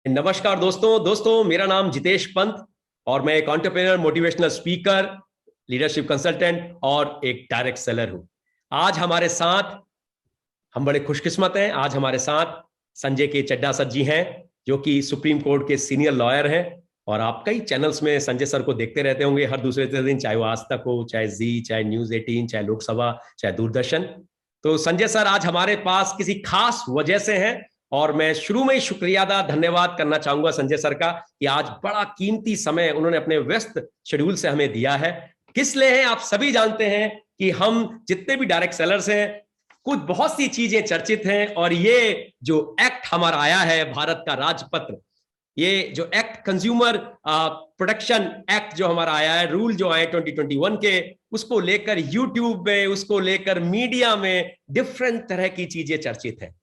नमस्कार दोस्तों मेरा नाम जितेश पंत और मैं एक entrepreneur, motivational speaker, leadership consultant और एक डायरेक्ट सेलर हूं। आज हमारे साथ हम बड़े खुशकिस्मत हैं। आज हमारे साथ संजय के चड्ढा सर जी हैं, जो कि सुप्रीम कोर्ट के सीनियर लॉयर हैं। और आप कई चैनल्स में संजय सर को देखते रहते होंगे हर दूसरे दिन, चाहे वो आज तक हो, चाहे जी, चाहे न्यूज 18, चाहे लोकसभा, चाहे दूरदर्शन। तो संजय सर आज हमारे पास किसी खास वजह से हैं और मैं शुरू में ही शुक्रिया अदा धन्यवाद करना चाहूंगा संजय सर का कि आज बड़ा कीमती समय उन्होंने अपने व्यस्त शेड्यूल से हमें दिया है। किस लिए है आप सभी जानते हैं कि हम जितने भी डायरेक्ट सेलर्स हैं, कुछ बहुत सी चीजें चर्चित हैं। और ये जो एक्ट हमारा आया है, भारत का राजपत्र, ये जो एक्ट, कंज्यूमर प्रोटेक्शन एक्ट जो हमारा आया है, रूल जो आए 2021 के, उसको लेकर यूट्यूब में, उसको लेकर मीडिया में डिफरेंट तरह की चीजें चर्चित है।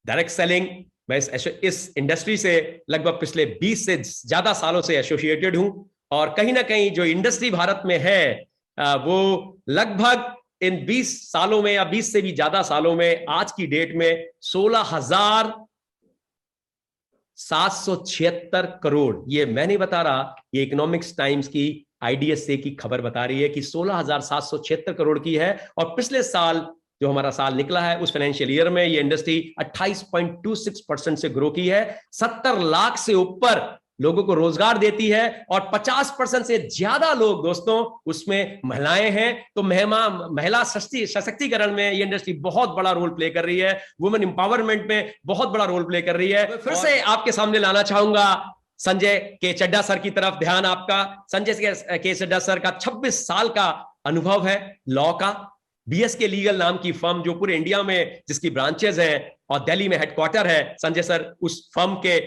डायरेक्ट सेलिंग, मैं इस इंडस्ट्री से लगभग पिछले 20 से ज्यादा सालों से एसोसिएटेड हूं। और कहीं ना कहीं जो इंडस्ट्री भारत में है, वो लगभग इन 20 सालों में या 20 से भी ज्यादा सालों में आज की डेट में 16,776 करोड़, ये मैं नहीं बता रहा, ये इकोनॉमिक्स टाइम्स की IDSA की खबर बता रही है कि 16,776 करोड़ की है। और पिछले साल जो हमारा साल निकला है, उस फाइनेंशियल ईयर में ये इंडस्ट्री 28.26% से ग्रो की है। 70 लाख से ऊपर लोगों को रोजगार देती है और 50% से ज्यादा लोग दोस्तों उसमें महिलाएं हैं। तो महिला सशक्तिकरण में ये इंडस्ट्री बहुत बड़ा रोल प्ले कर रही है, वुमेन एम्पावरमेंट में बहुत बड़ा रोल प्ले कर रही है। फिर से आपके सामने लाना चाहूंगा संजय के चड्ढा सर की तरफ ध्यान आपका। संजय के चड्ढा सर का 26 साल का अनुभव है लॉ का। BSK लीगल नाम की फर्म जो पूरे इंडिया में जिसकी ब्रांचेस हैं और दिल्ली में हेडक्वार्टर है, संजय सर उस फर्म के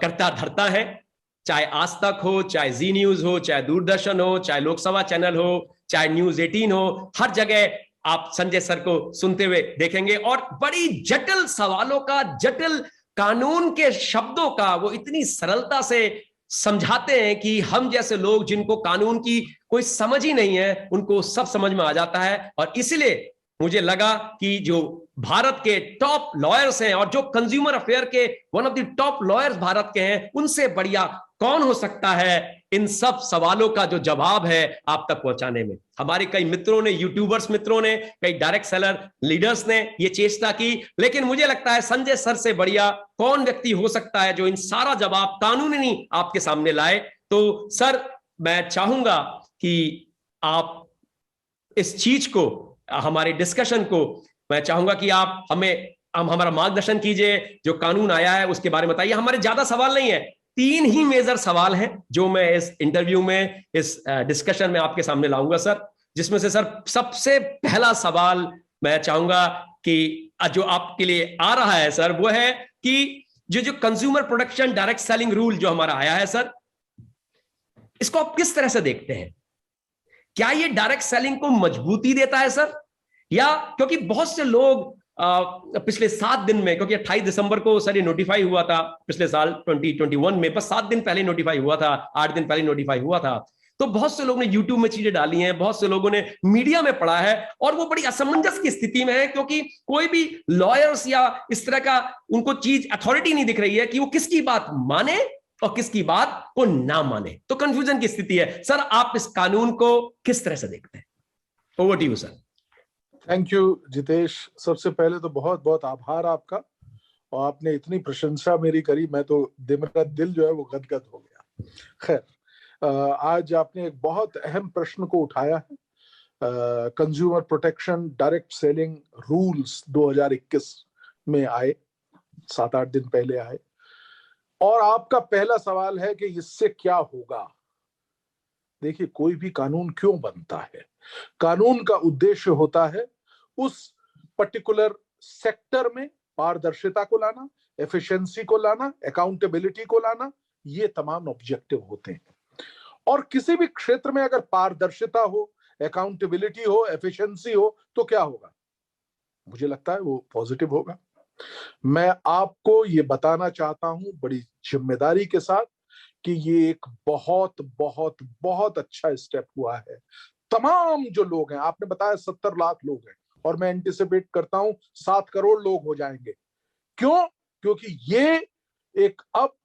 कर्ता धर्ता है। चाहे आज तक हो, चाहे जी न्यूज हो, चाहे दूरदर्शन हो, चाहे लोकसभा चैनल हो, चाहे न्यूज 18 हो, हर जगह आप संजय सर को सुनते हुए देखेंगे। और बड़ी जटिल सवालों का, जटिल कानून के शब्दों का वो इतनी सरलता से समझाते हैं कि हम जैसे लोग जिनको कानून की कोई समझ ही नहीं है, उनको सब समझ में आ जाता है। और इसलिए मुझे लगा कि जो भारत के टॉप लॉयर्स हैं और जो कंज्यूमर अफेयर के one of the top lawyers Bharat के हैं, उनसे बढ़िया कौन हो सकता है इन सब सवालों का जो जवाब है आप तक पहुंचाने में। हमारे कई मित्रों ने, यूट्यूबर्स मित्रों ने, कई डायरेक्ट सेलर लीडर्स ने ये चेष्टा की, लेकिन मुझे लगता है संजय सर से बढ़िया कौन व्यक्ति हो सकता है जो इन सारा जवाब कानूनी आपके सामने लाए। तो सर, मैं चाहूंगा कि आप इस चीज को, हमारे डिस्कशन को, मैं चाहूंगा कि आप हमारा मार्गदर्शन कीजिए। जो कानून आया है उसके बारे में बताइए। हमारे ज्यादा सवाल नहीं है, 3 ही मेजर सवाल हैं जो मैं इस इंटरव्यू में, इस डिस्कशन में आपके सामने लाऊंगा सर। जिसमें से सर सबसे पहला सवाल मैं चाहूंगा कि जो आपके लिए आ रहा है सर, वो है कि जो consumer protection direct selling rule जो हमारा आया है सर, इसको आप किस तरह से देखते हैं? क्या ये डायरेक्ट सेलिंग को मजबूती देता है सर? या क्योंकि बहुत से लोग पिछले 7 दिन में, क्योंकि 28 दिसंबर को सर ये नोटिफाई हुआ था, पिछले साल 2021 में, बस 7 दिन पहले नोटिफाई हुआ था, 8 दिन पहले नोटिफाई हुआ था। तो बहुत से लोगों ने यूट्यूब में चीजें डाली हैं, बहुत से लोगों ने मीडिया में पढ़ा है, और वो बड़ी असमंजस की स्थिति में है, क्योंकि कोई भी लॉयर्स या इस तरह का उनको चीज, अथॉरिटी नहीं दिख रही है कि वो किसकी बात माने और किसकी बात को ना माने। तो कंफ्यूजन की स्थिति है। सर, आप इस कानून को किस तरह से देखते हैं? Over to you sir. Thank you Jitesh. सबसे पहले तो बहुत बहुत आभार आपका, और आपने इतनी प्रशंसा मेरी करी, मैं तो मेरा दिल जो है वो गदगद हो गया। खैर, आज आपने एक बहुत अहम प्रश्न को उठाया है। Consumer protection direct selling rules 2021 में आए, 7-8 दिन पहले आए, और आपका पहला सवाल है कि इससे क्या होगा। देखिए, कोई भी कानून क्यों बनता है? कानून का उद्देश्य होता है उस पर्टिकुलर सेक्टर में पारदर्शिता को लाना, एफिशिएंसी को लाना, अकाउंटेबिलिटी को लाना, ये तमाम ऑब्जेक्टिव होते हैं। और किसी भी क्षेत्र में अगर पारदर्शिता हो, अकाउंटेबिलिटी हो, एफिशिएंसी हो, तो क्या होगा? मुझे लगता है वो पॉजिटिव होगा। मैं आपको ये बताना चाहता हूं बड़ी जिम्मेदारी के साथ कि ये एक बहुत बहुत बहुत अच्छा स्टेप हुआ है। तमाम जो लोग हैं, आपने बताया 70 लाख लोग हैं, और मैं एंटिसिपेट करता हूं 7 करोड़ लोग हो जाएंगे। क्यों? क्योंकि ये एक अब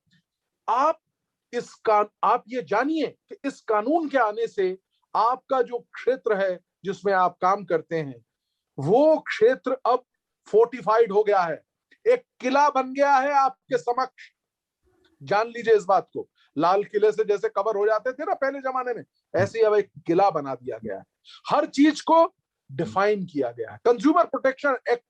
आप ये जानिए कि इस कानून के आने से आपका जो क्षेत्र है जिसमें आप काम करते हैं, वो क्षेत्र अब फोर्टिफाइड हो गया है, एक किला बन गया है आपके समक्ष। जान लीजिए इस बात को। लाल किले से जैसे कवर हो जाते थे ना पहले जमाने में, ऐसे ही अब एक किला बना दिया गया है। हर चीज को डिफाइन किया गया है। कंज्यूमर प्रोटेक्शन एक्ट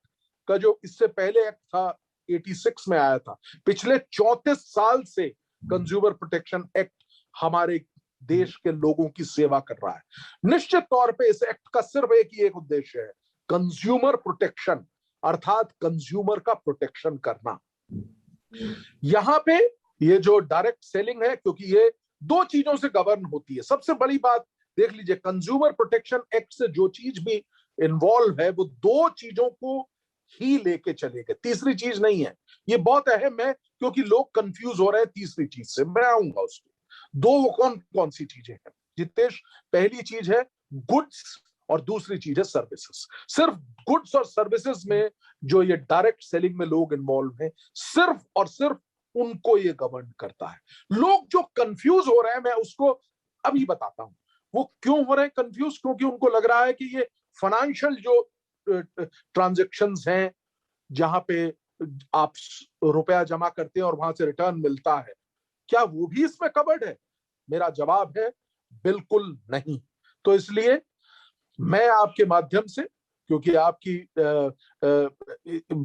का जो इससे पहले एक्ट था 86 में आया था, पिछले 34 साल से कंज्यूमर प्रोटेक्शन एक्ट हमारे देश के लोगों की सेवा कर रहा है। निश्चित तौर पे इस एक्ट का सिर्फ एक उद्देश्य है, कंज्यूमर प्रोटेक्शन, अर्थात कंज्यूमर का प्रोटेक्शन करना। यहां पे ये जो डायरेक्ट सेलिंग है, क्योंकि ये दो चीजों से गवर्न होती है। सबसे बड़ी बात देख लीजिए, कंज्यूमर प्रोटेक्शन एक्ट से जो चीज भी इन्वॉल्व है वो दो चीजों को ही लेके चलेगा, तीसरी चीज नहीं है। ये बहुत अहम है क्योंकि लोग कंफ्यूज हो रहे हैं तीसरी चीज से, मैं आऊंगा उसको। दो वो कौन कौन सी चीजें हैं जितेश? पहली चीज है गुड्स और दूसरी चीज है सर्विसेज। सिर्फ गुड्स और सर्विसेज में जो ये डायरेक्ट सेलिंग में लोग इन्वॉल्व हैं, सिर्फ और सिर्फ उनको ये गवर्न करता है। लोग जो कंफ्यूज हो रहे हैं, मैं उसको अभी बताता हूं वो क्यों हो रहे हैं कंफ्यूज। क्योंकि उनको लग रहा है कि ये फाइनेंशियल जो ट्रांजैक्शंस हैं, जहां पे आप रुपया जमा करते हैं और वहां से रिटर्न मिलता है, क्या वो भी इसमें कवर्ड है? मेरा जवाब है बिल्कुल नहीं। तो इसलिए मैं आपके माध्यम से, क्योंकि आपकी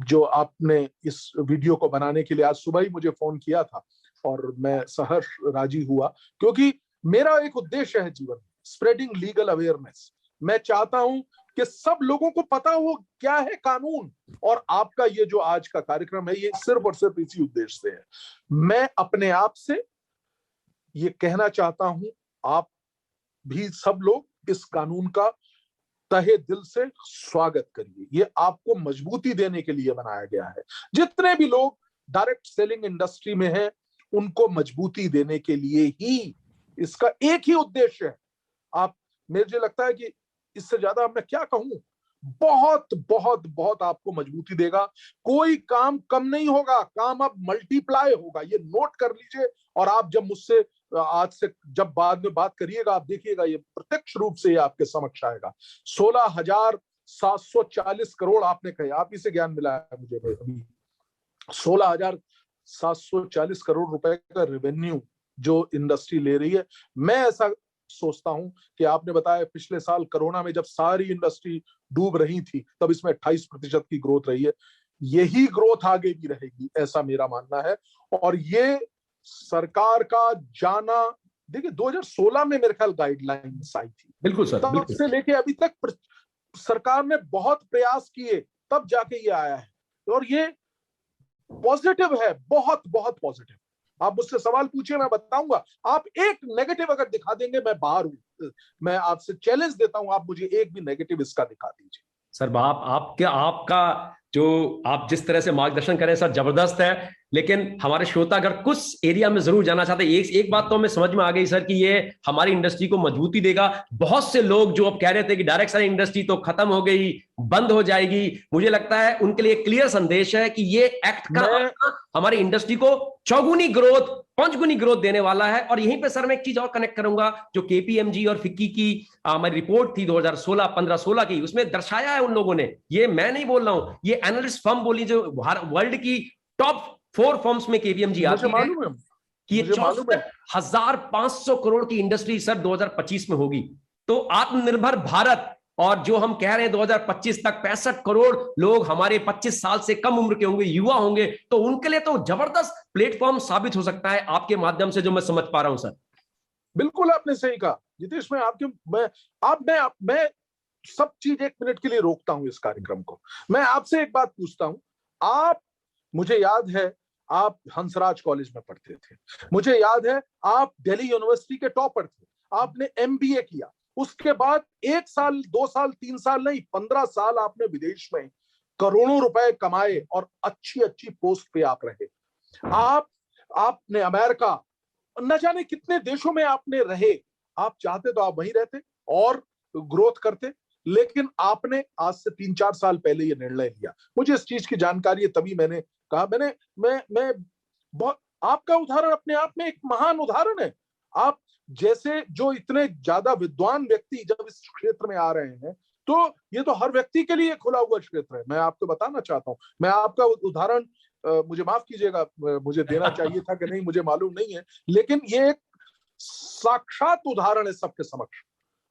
जो आपने इस वीडियो को बनाने के लिए आज सुबह ही मुझे फोन किया था और मैं सहर्ष राजी हुआ, क्योंकि मेरा एक उद्देश्य है जीवन में, स्प्रेडिंग लीगल अवेयरनेस। मैं चाहता हूं कि सब लोगों को पता हो क्या है कानून, और आपका ये जो आज का कार्यक्रम है ये सिर्फ और सिर्फ इसी उद्देश्य से है। मैं अपने आप से ये कहना चाहता हूं, आप भी सब लोग इस कानून का तहे दिल से स्वागत करिए। ये आपको मजबूती देने के लिए बनाया गया है। जितने भी लोग डायरेक्ट सेलिंग इंडस्ट्री में हैं, उनको मजबूती देने के लिए ही इसका एक ही उद्देश्य है। आप, मुझे लगता है कि इससे ज्यादा मैं क्या कहूं, बहुत बहुत बहुत आपको मजबूती देगा। कोई काम कम नहीं होगा, काम अब मल्टीप्लाई होगा, ये नोट कर लीजिए। और आप जब मुझसे आज से जब बाद में बात करिएगा, आप देखिएगा ये प्रत्यक्ष रूप से ये आपके समक्ष आएगा। 16,740 करोड़ आपने कहे, आप इसे ज्ञान मिला है मुझे अभी, 16,740 करोड़ रुपए का रेवेन्यू जो इंडस्ट्री ले रही है। मैं ऐसा सोचता हूं कि आपने बताया पिछले साल कोरोना में जब सारी इंडस्ट्री डूब रही थी, तब इसमें 28% की ग्रोथ रही है। यही ग्रोथ आगे भी रहेगी, ऐसा मेरा मानना है। और ये सरकार का जाना, देखिए 2016 में मेरे ख्याल गाइडलाइंस आई थी, बिल्कुल सर, तब से लेके अभी तक सरकार ने बहुत प्रयास किए, तब जाके ये आया है। और ये पॉजिटिव है, बहुत बहुत पॉजिटिव। आप मुझसे सवाल पूछिए, मैं बताऊंगा। आप एक नेगेटिव अगर दिखा देंगे, मैं बाहर हूं। मैं आपसे चैलेंज देता हूं, आप मुझे एक भी नेगेटिव इसका दिखा दीजिए। सर आपका जो आप जिस तरह से मार्गदर्शन करें सर, जबरदस्त है। लेकिन हमारे श्रोता अगर कुछ एरिया में जरूर जाना चाहते हैं, एक बात तो हमें समझ में आ गई सर कि ये हमारी इंडस्ट्री को मजबूती देगा। बहुत से लोग जो अब कह रहे थे कि डायरेक्ट सेलिंग इंडस्ट्री तो खत्म हो गई, बंद हो जाएगी, मुझे लगता है उनके लिए क्लियर संदेश है कि ये एक्ट का हमारी इंडस्ट्री को चौगुनी ग्रोथ, पांचगुनी ग्रोथ देने वाला है। और यहीं पे सर मैं एक चीज और कनेक्ट करूंगा, जो केपीएमजी और फिक्की की हमारी रिपोर्ट थी 2015-16 की, उसमें दर्शाया है उन लोगों ने, ये मैं नहीं बोल रहा हूं, ये एनालिस्ट फर्म बोली जो वर्ल्ड की टॉप 4 फर्म्स में केपीएमजी आती है कि ये 64,500 करोड़ की इंडस्ट्री सर 2025 में होगी। तो आत्मनिर्भर भारत, और जो हम कह रहे हैं 2025 तक 65 करोड़ लोग हमारे 25 साल से कम उम्र के होंगे, युवा होंगे, तो उनके लिए तो जबरदस्त प्लेटफॉर्म साबित हो सकता है आपके माध्यम से, जो मैं समझ पा रहा हूं सर। बिल्कुल आपने सही कहा जितेश। मैं सब चीज एक मिनट के लिए रोकता हूं इस कार्यक्रम को। मैं आपसे एक बात पूछता हूं। आप, मुझे याद है आप हंसराज कॉलेज में पढ़ते थे, मुझे याद है आप दिल्ली यूनिवर्सिटी के टॉपर थे, आपने एमबीए किया, उसके बाद 1 साल 2 साल 3 साल नहीं 15 साल आपने विदेश में करोड़ों रुपए कमाए और अच्छी अच्छी पोस्ट पे आप रहे। आपने अमेरिका, न जाने कितने देशों में आपने रहे। आप चाहते तो आप वहीं रहते और ग्रोथ करते, लेकिन आपने आज से 3-4 साल पहले ये निर्णय लिया। मुझे इस चीज की जानकारी है, तभी मैंने कहा, मैं बहुत, आपका उदाहरण अपने आप में एक महान उदाहरण है। आप जैसे जो इतने ज्यादा विद्वान व्यक्ति जब इस क्षेत्र में आ रहे हैं, तो ये तो हर व्यक्ति के लिए खुला हुआ क्षेत्र है। मैं आपको बताना चाहता हूं, मैं आपका उदाहरण, मुझे माफ कीजिएगा, मुझे देना चाहिए था कि नहीं मुझे मालूम नहीं है, लेकिन ये एक साक्षात उदाहरण है सबके समक्ष।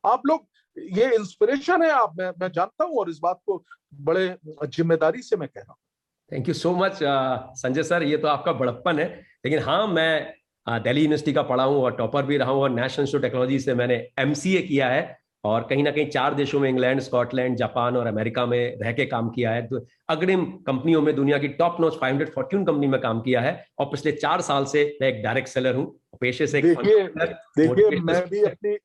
आप लोग, ये इंस्पिरेशन है आप, मैं जानता हूं, और इस बात को बड़े जिम्मेदारी से मैं कह रहा हूं। Thank you so much Sanjay sir, ये तो आपका बड़प्पन है। लेकिन हाँ, मैं दिल्ली यूनिवर्सिटी का पढ़ा हूँ और टॉपर भी रहा हूँ, और नेशनल इंस्टीट्यूट ऑफ टेक्नोलॉजी से मैंने एमसीए किया है, और कहीं ना कहीं 4 देशों में, इंग्लैंड, स्कॉटलैंड, जापान और अमेरिका में रह के काम किया है। तो अग्रिम कंपनियों में, दुनिया की टॉप नॉच 500 फॉर्च्यून कंपनी में काम किया है, और पिछले 4 साल से मैं एक डायरेक्ट सेलर हूँ पेशे से। देखिए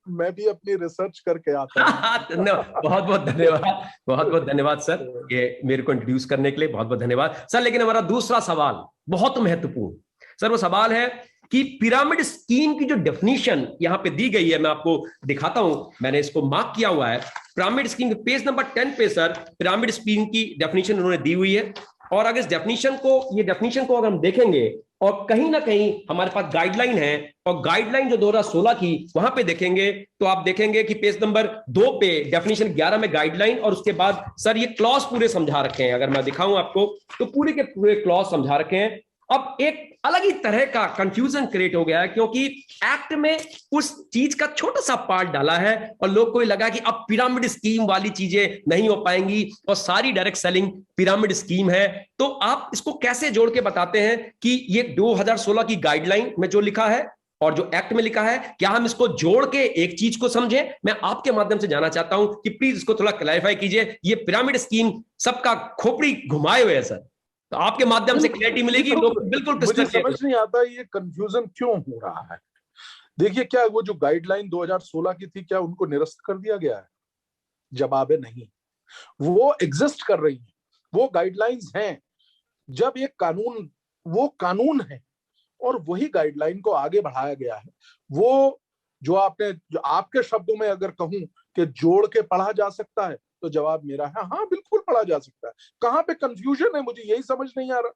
मैं भी अपनी रिसर्च करके आता हूँ। बहुत बहुत धन्यवाद, बहुत बहुत धन्यवाद सर, ये मेरे को इंट्रोड्यूस करने के लिए बहुत बहुत धन्यवाद सर। लेकिन हमारा दूसरा सवाल बहुत महत्वपूर्ण सर, वो सवाल है कि पिरामिड स्कीम की जो डेफिनेशन यहां पे दी गई है, मैं आपको दिखाता हूं, मैंने इसको मार्क किया हुआ है। पिरामिड स्कीम पेज नंबर 10 पे सर पिरामिड स्कीम की डेफिनेशन उन्होंने दी हुई है। और अगर इस डेफिनेशन को अगर हम देखेंगे, और कहीं ना कहीं हमारे पास गाइडलाइन है, और गाइडलाइन जो 2016 की वहां पे देखेंगे, तो आप देखेंगे कि पेज नंबर 2 पे डेफिनेशन 11 में गाइडलाइन, और उसके बाद सर ये क्लॉज पूरे समझा रखे हैं। अगर मैं दिखाऊं आपको तो पूरे के पूरे क्लॉज समझा रखे हैं। अब एक अलग ही तरह का कंफ्यूजन क्रिएट हो गया है, क्योंकि एक्ट में उस चीज का छोटा सा पार्ट डाला है, और लोग को लगा कि अब पिरामिड स्कीम वाली चीजें नहीं हो पाएंगी, और सारी डायरेक्ट सेलिंग पिरामिड स्कीम है। तो आप इसको कैसे जोड़ के बताते हैं कि ये 2016 की गाइडलाइन में जो लिखा है और जो एक्ट में लिखा है, क्या हम इसको जोड़ के एक चीज को समझें? मैं आपके माध्यम से जानना चाहता हूं कि प्लीज इसको थोड़ा क्लैरिफाई कीजिए। ये पिरामिड स्कीम सबका खोपड़ी घुमाए हुए है सर, तो आपके माध्यम से क्लैरिटी मिलेगी। लोग बिल्कुल मुझे समझ नहीं आता ये कंफ्यूजन क्यों हो रहा है। देखिए, क्या वो जो गाइडलाइन 2016 की थी, क्या उनको निरस्त कर दिया गया है? जवाब है नहीं, वो एग्जिस्ट कर रही है, वो गाइडलाइंस हैं। जब ये कानून, वो कानून है, और वही गाइडलाइन को आगे बढ़ाया गया है। वो जो आपके शब्दों में अगर कहूं कि जोड़ के पढ़ा जा सकता है, तो जवाब मेरा है हाँ, बिल्कुल पढ़ा जा सकता है। कहां पे कंफ्यूजन है, मुझे यही समझ नहीं आ रहा।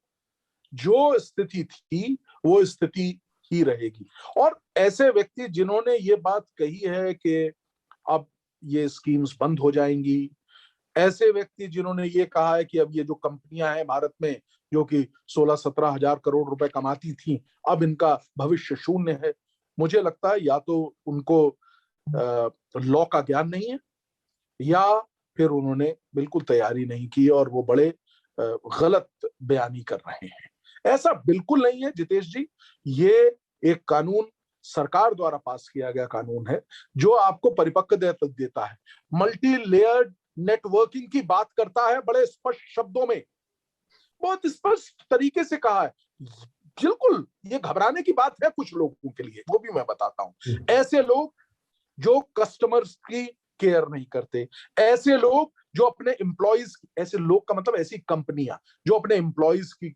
जो स्थिति थी वो स्थिति ही रहेगी। और ऐसे व्यक्ति जिन्होंने ये बात कही है कि अब ये स्कीम्स बंद हो जाएंगी, ऐसे व्यक्ति जिन्होंने ये कहा है कि अब ये जो कंपनियां हैं भारत में जो कि 16-17 हजार करोड़ रुपए कमाती थी, अब इनका भविष्य शून्य है, मुझे लगता है या तो उनको लॉ का ज्ञान नहीं है, या फिर उन्होंने बिल्कुल तैयारी नहीं की और वो बड़े गलत बयानी कर रहे हैं। ऐसा बिल्कुल नहीं है जितेश जी। ये एक कानून सरकार द्वारा पास किया गया कानून है, जो आपको परिपक्वता देता है, मल्टी लेयर्ड नेटवर्किंग की बात करता है, बड़े स्पष्ट शब्दों में, बहुत स्पष्ट तरीके से कहा है। बिल्कुल ये घबराने की बात है कुछ लोगों के लिए, वो भी मैं बताता हूं। ऐसे लोग जो कस्टमर्स की केयर नहीं करते, ऐसे लोग जो अपने एम्प्लॉइज, ऐसे लोग का मतलब ऐसी कंपनियां जो अपने एम्प्लॉइज की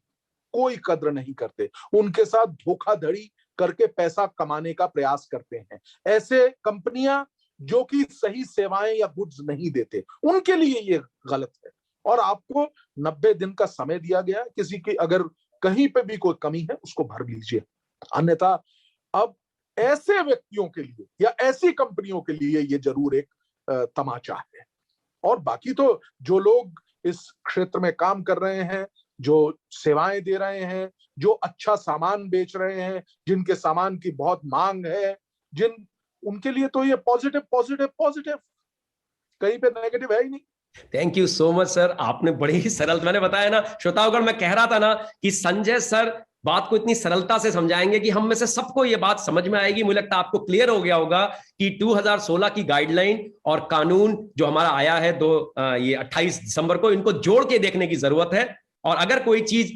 कोई कद्र नहीं करते, उनके साथ धोखाधड़ी करके पैसा कमाने का प्रयास करते हैं, ऐसे कंपनियां जो कि सही सेवाएं या गुड्स नहीं देते, उनके लिए ये गलत है। और आपको 90 दिन का समय दिया गया है, किसी की अगर कहीं पे भी कोई कमी है उसको भर लीजिए, अन्यथा अब ऐसे व्यक्तियों के लिए या ऐसी कंपनियों के लिए ये जरूर एक तमाचा है। और बाकी तो जो लोग इस क्षेत्र में काम कर रहे हैं, जो सेवाएं दे रहे हैं, जो अच्छा सामान बेच रहे हैं, जिनके सामान की बहुत मांग है, उनके लिए तो ये पॉजिटिव पॉजिटिव पॉजिटिव, कहीं पे नेगेटिव है ही नहीं। Thank you so much sir, आपने बड़ी ही सरल, मैंने बताया ना श्रोताओं, मैं कह रहा था ना कि संजय सर बात को इतनी सरलता से समझाएंगे कि हम में से सबको ये बात समझ में आएगी। मुझे लगता है आपको क्लियर हो गया होगा कि 2016 की गाइडलाइन और कानून जो हमारा आया है ये 28 दिसंबर को, इनको जोड़ के देखने की जरूरत है। और अगर कोई चीज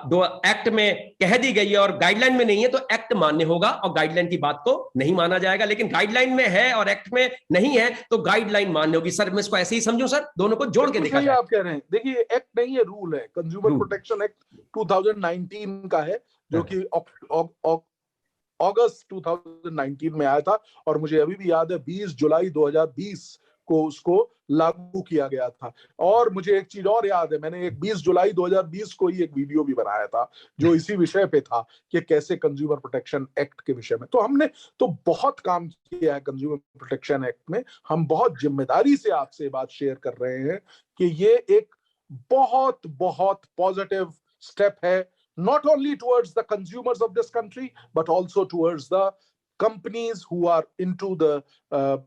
दो एक्ट में कह दी गई है और गाइडलाइन में नहीं है, तो एक्ट मान्य होगा और गाइडलाइन की बात को नहीं माना जाएगा। लेकिन गाइडलाइन में है और एक्ट में नहीं है तो गाइडलाइन मान्य होगी। सर मैं इसको ऐसे ही समझूं सर, दोनों को जोड़ के देखा जाए। आप कह रहे हैं, देखिए एक्ट नहीं है, रूल है। कंज्यूमर प्रोटेक्शन एक्ट 2019 का है, जो कि अगस्त 2019 में आया था। और मुझे अभी भी याद है 20 जुलाई 2020 को उसको लागू किया गया था। और मुझे एक चीज और याद है, मैंने एक 20 जुलाई 2020 को ही एक वीडियो भी बनाया था जो इसी विषय पे था कि कैसे कंज्यूमर प्रोटेक्शन एक्ट के विषय में। तो हमने तो बहुत काम किया है कंज्यूमर प्रोटेक्शन एक्ट में। हम बहुत जिम्मेदारी से आपसे बात शेयर कर रहे हैं कि ये एक बहुत बहुत पॉजिटिव स्टेप है, not only towards the consumers of this country but also towards the companies who are into the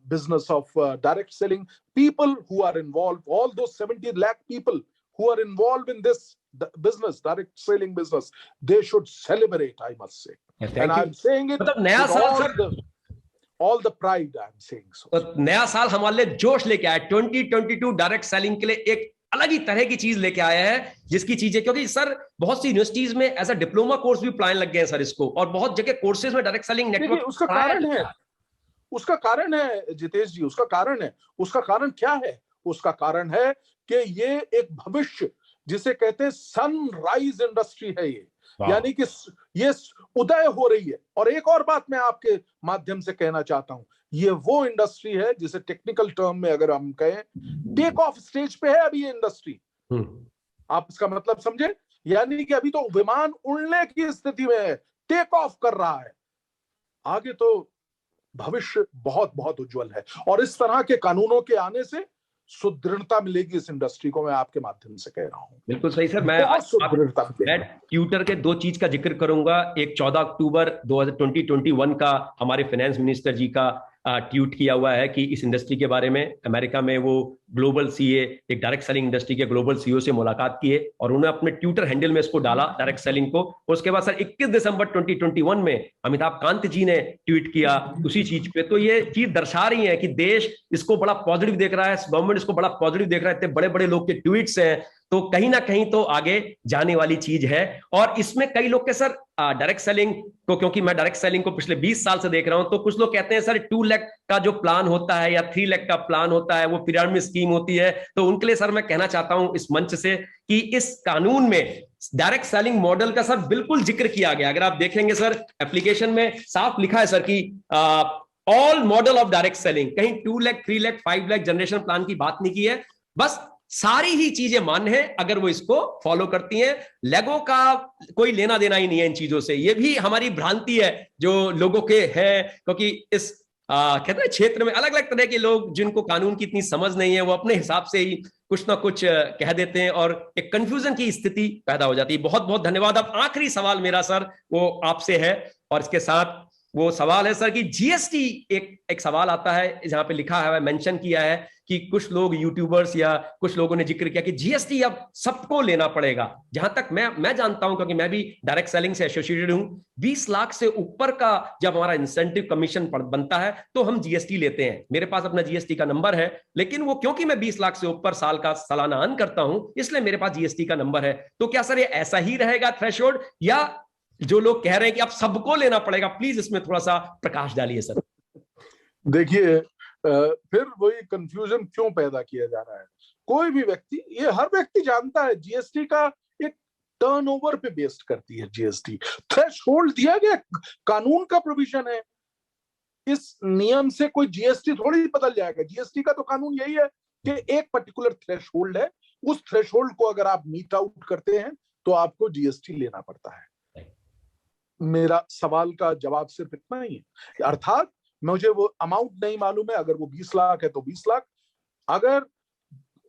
business of direct selling, people who are involved, all those 70 lakh people who are involved in this business, direct selling business, they should celebrate, I must say. And I'm saying it मतलब नया साल all the pride, I'm saying so. तो नया साल हमारे लिए जोश लेके आया। 2022 डायरेक्ट सेलिंग के लिए एक अलग ही तरह की चीज लेके आया है, जिसकी चीजें, क्योंकि सर बहुत सी यूनिवर्सिटीज में ऐसा डिप्लोमा कोर्स भी पढ़ाने लग गए हैं सर इसको, और बहुत जगह कोर्सेज में डायरेक्ट सेलिंग नेटवर्क। उसका कारण है जितेश जी, उसका कारण क्या है? उसका कारण है कि ये एक भविष्य जिसे कहते हैं सनराइज इंडस्ट्री है ये, यानी कि ये उदय हो रही है। और एक और बात मैं आपके माध्यम से कहना चाहता हूं, ये वो इंडस्ट्री है जिसे टेक्निकल टर्म में अगर हम कहें टेक ऑफ स्टेज पे है अभी ये इंडस्ट्री। आप इसका मतलब समझे, यानी कि अभी तो विमान उड़ने की स्थिति में है, टेक ऑफ कर रहा है। आगे तो भविष्य बहुत बहुत उज्जवल है, और इस तरह के कानूनों के आने से सुदृढ़ता मिलेगी इस इंडस्ट्री को, मैं आपके माध्यम से कह रहा हूं। बिल्कुल सही सर। मैं ट्विटर के दो चीज का जिक्र करूंगा। एक 14 अक्टूबर 2021 का हमारे फाइनेंस मिनिस्टर जी का ट्वीट किया हुआ है कि इस इंडस्ट्री के बारे में अमेरिका में वो ग्लोबल सीए, एक डायरेक्ट सेलिंग इंडस्ट्री के ग्लोबल सीईओ से मुलाकात की है, और उन्होंने अपने ट्विटर हैंडल में इसको डाला डायरेक्ट सेलिंग को। उसके बाद सर 21 दिसंबर 2021 में अमिताभ कांत जी ने ट्वीट किया उसी चीज पे। तो ये चीज दर्शा रही है कि देश इसको बड़ा पॉजिटिव देख रहा है, गवर्नमेंट इसको बड़ा पॉजिटिव देख रहा है। इतने बड़े बड़े लोग के ट्वीट्स हैं, तो कहीं ना कहीं तो आगे जाने वाली चीज है। और इसमें कई लोग के सर डायरेक्ट सेलिंग को, क्योंकि मैं डायरेक्ट सेलिंग को पिछले 20 साल से देख रहा हूं, तो कुछ लोग कहते हैं सर 2 लाख का जो प्लान होता है या 3 लाख का प्लान होता है वो पिरामिड स्कीम होती है। तो उनके लिए सर मैं कहना चाहता हूं इस मंच से कि इस कानून में डायरेक्ट सेलिंग मॉडल का सर बिल्कुल जिक्र किया गया। अगर आप देखेंगे सर एप्लीकेशन में साफ लिखा है सर कि all model of direct selling, कहीं 2 लाख 3 लाख 5 लाख जनरेशन प्लान की बात नहीं की है। बस सारी ही चीजें मान्य है अगर वो इसको फॉलो करती हैं। लेगो का कोई लेना देना ही नहीं है इन चीजों से। ये भी हमारी भ्रांति है जो लोगों के है, क्योंकि इस कहते हैं क्षेत्र में अलग अलग तरह के लोग जिनको कानून की इतनी समझ नहीं है, वो अपने हिसाब से ही कुछ ना कुछ कह देते हैं और एक कंफ्यूजन की स्थिति पैदा हो जाती है। बहुत बहुत धन्यवाद। अब आखिरी सवाल मेरा सर वो आपसे है, और इसके साथ वो सवाल है सर कि जीएसटी, एक सवाल आता है जहां पे लिखा है, मेंशन किया है कि कुछ लोग यूट्यूबर्स या कुछ लोगों ने जिक्र किया कि जीएसटी अब सबको लेना पड़ेगा। जहां तक मैं जानता हूं, क्योंकि मैं भी डायरेक्ट सेलिंग से एसोसिएटेड हूं, 20 लाख से ऊपर का जब हमारा इंसेंटिव कमीशन बनता है तो हम जीएसटी लेते हैं। मेरे पास अपना जीएसटी का नंबर है, लेकिन वो क्योंकि मैं 20 लाख से ऊपर साल का सालाना अर्न करता हूं, इसलिए मेरे पास जीएसटी का नंबर है। तो क्या सर ये ऐसा ही रहेगा थ्रेशोल्ड, या जो लोग कह रहे हैं कि अब सबको लेना पड़ेगा, प्लीज इसमें थोड़ा सा प्रकाश डालिए सर। देखिए, फिर वही कंफ्यूजन क्यों पैदा किया जा रहा है? कोई भी व्यक्ति, ये हर व्यक्ति जानता है जीएसटी का एक टर्नओवर पे बेस्ड करती है जीएसटी। थ्रेशोल्ड दिया गया, कानून का प्रोविजन है। इस नियम से कोई जीएसटी थोड़ी बदल जाएगा। जीएसटी का तो कानून यही है कि एक पर्टिकुलर थ्रेशोल्ड है, उस थ्रेशोल्ड को अगर आप मीट आउट करते हैं तो आपको जीएसटी लेना पड़ता है। मेरा सवाल का जवाब सिर्फ इतना ही है, अर्थात मुझे वो अमाउंट नहीं मालूम है, अगर वो 20 लाख है तो 20 लाख। अगर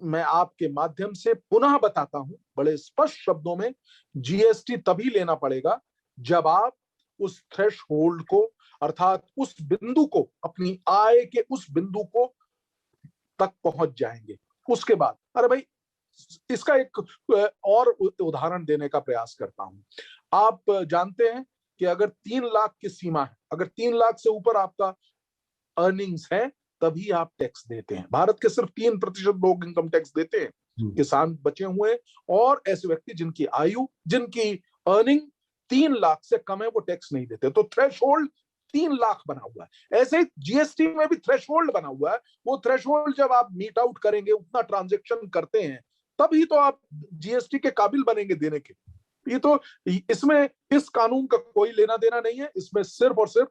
मैं आपके माध्यम से पुनः बताता हूं बड़े स्पष्ट शब्दों में, जीएसटी तभी लेना पड़ेगा जब आप उस थ्रेशहोल्ड को, अर्थात उस बिंदु को, अपनी आय के उस बिंदु को तक पहुंच जाएंगे। उसके बाद, अरे भाई, इसका एक और उदाहरण देने का प्रयास करता हूं। आप जानते हैं कि अगर 3 लाख की सीमा है, अगर 3 लाख से ऊपर आपका अर्निंग्स है, तभी आप टैक्स देते हैं। भारत के सिर्फ 3% लोग इनकम टैक्स देते हैं, किसान बचे हुए और ऐसे व्यक्ति जिनकी आयु, जिनकी अर्निंग 3 लाख से कम है, वो टैक्स नहीं देते। तो थ्रेशहोल्ड 3 लाख बना हुआ है। ऐसे ही जीएसटी में भी थ्रेशहोल्ड बना हुआ है। वो थ्रेशहोल्ड जब आप मीट आउट करेंगे, उतना ट्रांजेक्शन करते हैं, तभी तो आप जीएसटी के काबिल बनेंगे देने के। ये तो, इसमें इस कानून का कोई लेना देना नहीं है। इसमें सिर्फ और सिर्फ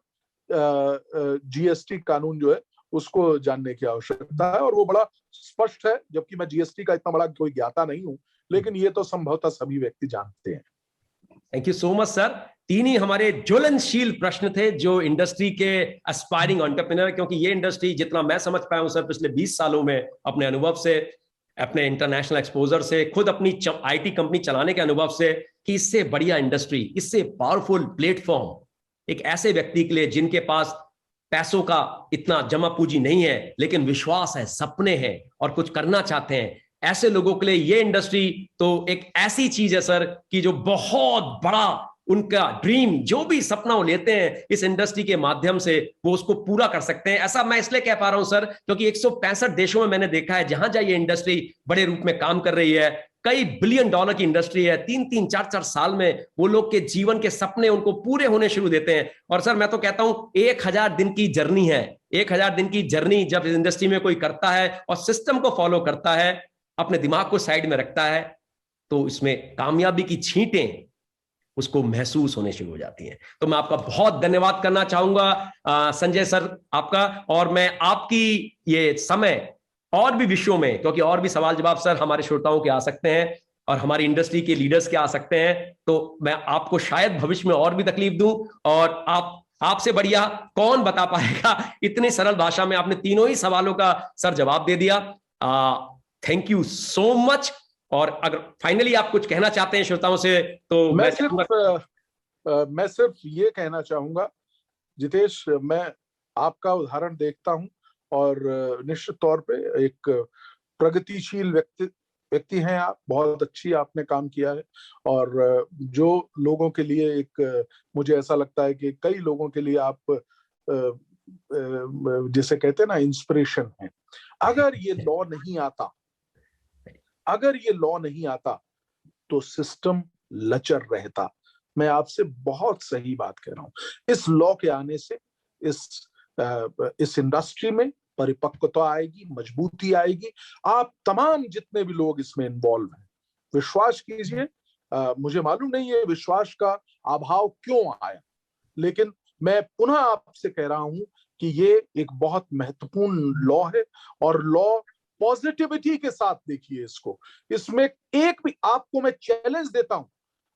जीएसटी कानून जो है उसको जानने की आवश्यकता है, और वो बड़ा स्पष्ट है, जबकि मैं जीएसटी का इतना बड़ा कोई ज्ञाता नहीं हूं, लेकिन ये तो संभवतः सभी व्यक्ति जानते हैं। Thank you so much sir. 3 ही हमारे ज्वलनशील प्रश्न थे जो इंडस्ट्री के एस्पायरिंग एंटरप्रेन्योर, क्योंकि ये इंडस्ट्री जितना मैं समझ पाया हूं सर पिछले 20 सालों में, अपने अनुभव से, अपने इंटरनेशनल एक्सपोजर से, खुद अपनी आईटी कंपनी चलाने के अनुभव से, कि इससे बढ़िया इंडस्ट्री, इससे पावरफुल प्लेटफॉर्म एक ऐसे व्यक्ति के लिए जिनके पास पैसों का इतना जमा पूंजी नहीं है, लेकिन विश्वास है, सपने हैं और कुछ करना चाहते हैं, ऐसे लोगों के लिए ये इंडस्ट्री तो एक ऐसी चीज है सर कि जो बहुत बड़ा उनका ड्रीम, जो भी सपना वो लेते हैं इस इंडस्ट्री के माध्यम से, वो उसको पूरा कर सकते हैं। ऐसा मैं इसलिए कह पा रहा हूं सर क्योंकि 165 देशों में मैंने देखा है जहां जहां ये इंडस्ट्री बड़े रूप में काम कर रही है, कई बिलियन डॉलर की इंडस्ट्री है, 3-3, 4-4 साल में वो लोग के जीवन के सपने उनको पूरे होने शुरू देते हैं। और सर मैं तो कहता हूं 1000 दिन की जर्नी है, 1000 दिन की जर्नी जब इस इंडस्ट्री में कोई करता है और सिस्टम को फॉलो करता है, अपने दिमाग को साइड में रखता है, तो इसमें कामयाबी की छींटें उसको महसूस होने शुरू हो जाती हैं। तो मैं आपका बहुत धन्यवाद करना चाहूंगा संजय सर आपका, और मैं आपकी ये समय और भी विषयों में, क्योंकि और भी सवाल जवाब सर हमारे श्रोताओं के आ सकते हैं और हमारी इंडस्ट्री के लीडर्स के आ सकते हैं, तो मैं आपको शायद भविष्य में और भी तकलीफ दूं, और आपसे बढ़िया कौन बता पाएगा। इतनी सरल भाषा में आपने तीनों ही सवालों का सर जवाब दे दिया। Thank you so much. और अगर फाइनली आप कुछ कहना चाहते हैं श्रोताओं से तो मैं सिर्फ ये कहना चाहूंगा जितेश, मैं आपका उदाहरण देखता हूं और निश्चित तौर पे एक प्रगतिशील व्यक्ति हैं आप, बहुत अच्छी आपने काम किया है, और जो लोगों के लिए एक, मुझे ऐसा लगता है कि कई लोगों के लिए आप जिसे कहते हैं ना इंस्पिरेशन है। अगर ये लॉ नहीं आता तो सिस्टम लचर रहता। मैं आपसे बहुत सही बात कह रहा हूं। इस लॉ के आने से इस इंडस्ट्री में परिपक्वता आएगी, मजबूती आएगी। आप तमाम जितने भी लोग इसमें इन्वॉल्व हैं, विश्वास कीजिए, मुझे मालूम नहीं है विश्वास का अभाव क्यों आया, लेकिन मैं पुनः आपसे कह रहा हूं कि ये एक बहुत महत्वपूर्ण लॉ है, और लॉ पॉजिटिविटी के साथ देखिए इसको। इसमें एक भी, आपको मैं चैलेंज देता हूं,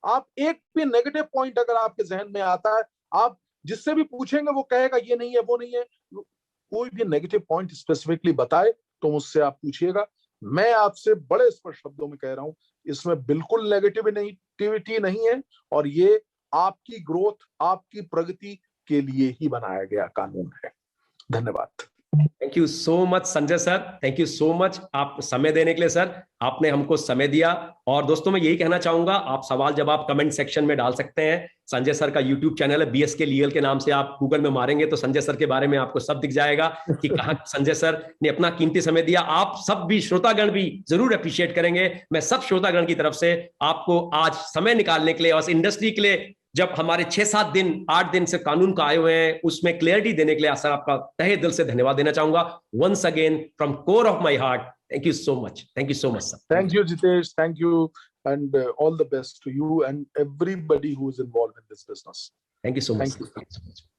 आप एक भी नेगेटिव पॉइंट अगर आपके जहन में आता है, आप जिससे भी पूछेंगे वो कहेगा ये नहीं है, वो नहीं है, कोई भी नेगेटिव पॉइंट स्पेसिफिकली बताए तो मुझसे आप पूछिएगा। मैं आपसे बड़े स्पष्ट शब्दों में कह रहा हूं, इसमें बिल्कुल नेगेटिविटी नहीं है, और ये आपकी ग्रोथ, आपकी प्रगति के लिए ही बनाया गया कानून है। धन्यवाद। Thank you so much Sanjay sir, thank you so much आप समय देने के लिए सर, आपने हमको समय दिया। और दोस्तों मैं यही कहना चाहूंगा, आप सवाल जवाब कमेंट सेक्शन में डाल सकते हैं। संजय सर का यूट्यूब चैनल है BSK लीगल के नाम से, आप गूगल में मारेंगे तो संजय सर के बारे में आपको सब दिख जाएगा कि कहां संजय सर ने अपना कीमती समय दिया। आप सब भी श्रोतागण भी जरूर अप्रिशिएट करेंगे। मैं सब श्रोतागण की तरफ से आपको आज समय निकालने के लिए और इंडस्ट्री के लिए, जब हमारे 6-7 दिन 8 दिन से कानून का आए हुए हैं, उसमें क्लियरिटी देने के लिए सर आपका तहे दिल से धन्यवाद देना चाहूंगा। Once again from core of my heart, thank you so much. Thank you so much sir. Thank you Jitesh, thank you, and all the best to you and everybody who is involved in this business. Thank you so much. Thank you.